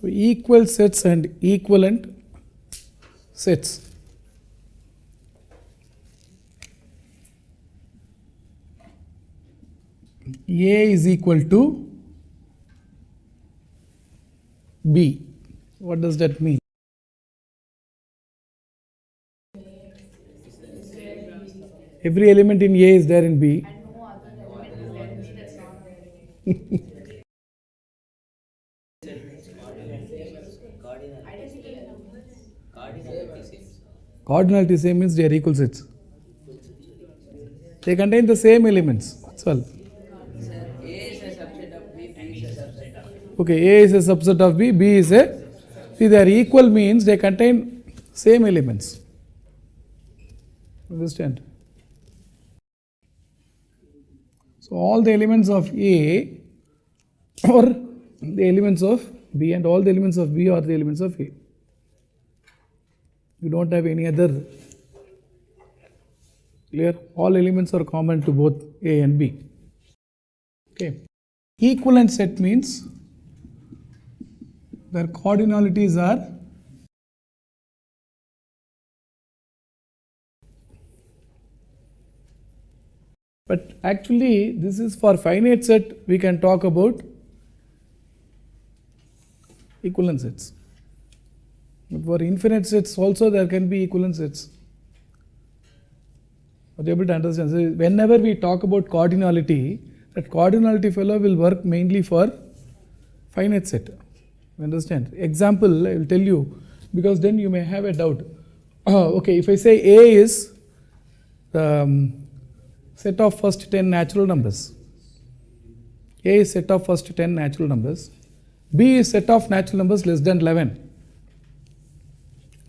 So equal sets and equivalent sets. A is equal to B. What does that mean? Every element in A is there in B. And no other element is there in B that's not there in A. Cardinality same means they are equal sets. They contain the same elements. That's all. Okay, A is a subset of B, B is a. See, they are equal means they contain same elements. Understand? So all the elements of A are the elements of B, and all the elements of B are the elements of A. You don't have any other. Clear? All elements are common to both A and B. Okay. Equivalent set means where cardinalities are but actually this is for finite set. We can talk about equivalent sets. But for infinite sets also there can be equivalent sets. Are you able to understand? So whenever we talk about cardinality, that cardinality fellow will work mainly for finite set. You understand? Example, I will tell you, because then you may have a doubt. Okay, if I say A is the set of first 10 natural numbers. A is set of first 10 natural numbers. B is set of natural numbers less than 11.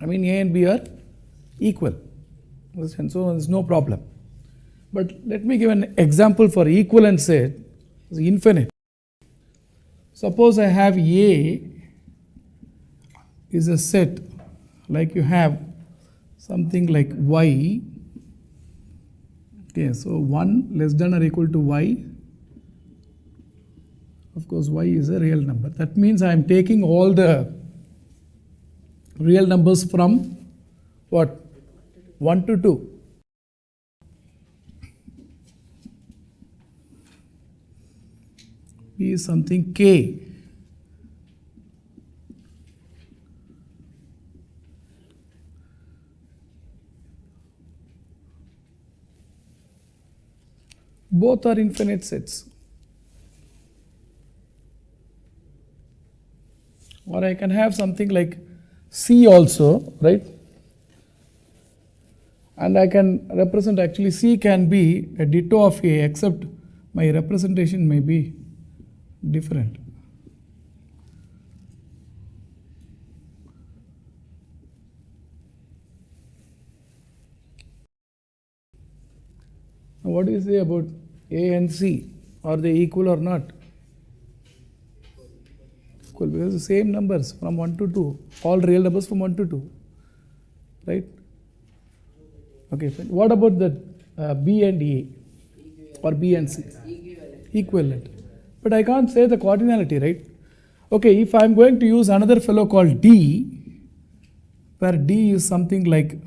I mean A and B are equal. And so there is no problem. But let me give an example for equivalent set. It's infinite. Suppose I have A is a set like you have something like Y. Okay, so 1 less than or equal to Y. Of course, Y is a real number. That means I am taking all the real numbers from what? 1 to 2. B is something K. Both are infinite sets. Or I can have something like C also, right? And I can represent, actually C can be a ditto of A, except my representation may be different. Now what do you say about A and C? Are they equal or not? Equal, because the same numbers from 1 to 2, all real numbers from 1 to 2, right? Okay, fine. What about the B and A or B and C? Equivalent. But I can't say the cardinality, right? Okay, if I am going to use another fellow called D, where D is something like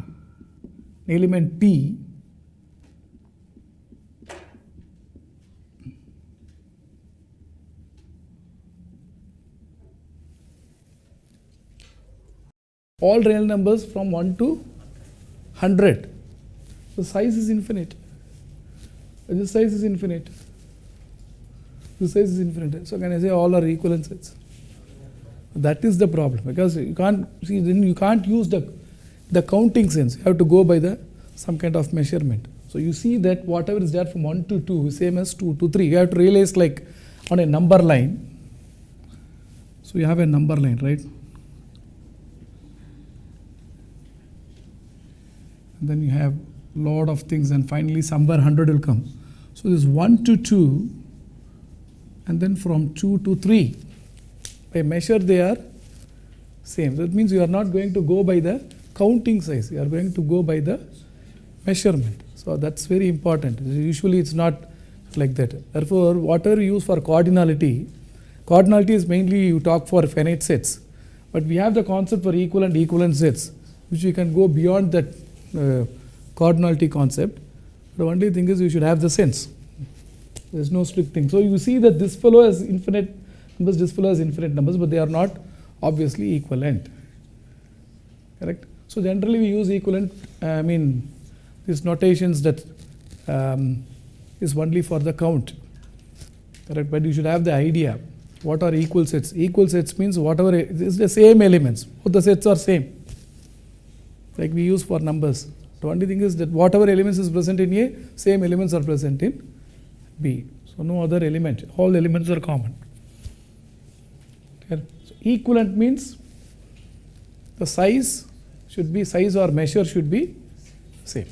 element T, all real numbers from 1 to 100. The size is infinite. This size is infinite. This size is infinite. So can I say all are equivalent sets? That is the problem, because you can't see, then you can't use the counting sense. You have to go by the some kind of measurement. So you see that whatever is there from 1 to 2 is same as 2 to 3. You have to realize like on a number line. So you have a number line, right? And then you have lot of things, and finally somewhere 100 will come. So this 1 to 2, and then from 2 to 3. By measure they are same. That means you are not going to go by the counting size. You are going to go by the measurement. So that's very important. Usually it's not like that. Therefore, whatever you use for cardinality is mainly you talk for finite sets. But we have the concept for equivalent sets, which we can go beyond that cardinality concept. The only thing is you should have the sense. There is no strict thing. So you see that this fellow has infinite numbers, this fellow has infinite numbers, but they are not obviously equivalent. Correct? So generally we use equivalent, these notations that is only for the count. Correct? But you should have the idea. What are equal sets? Equal sets means whatever is the same elements. Both the sets are same. Like we use for numbers. The only thing is that whatever elements is present in A, same elements are present in B. So no other element. All elements are common. Okay. So equivalent means the size or measure should be same.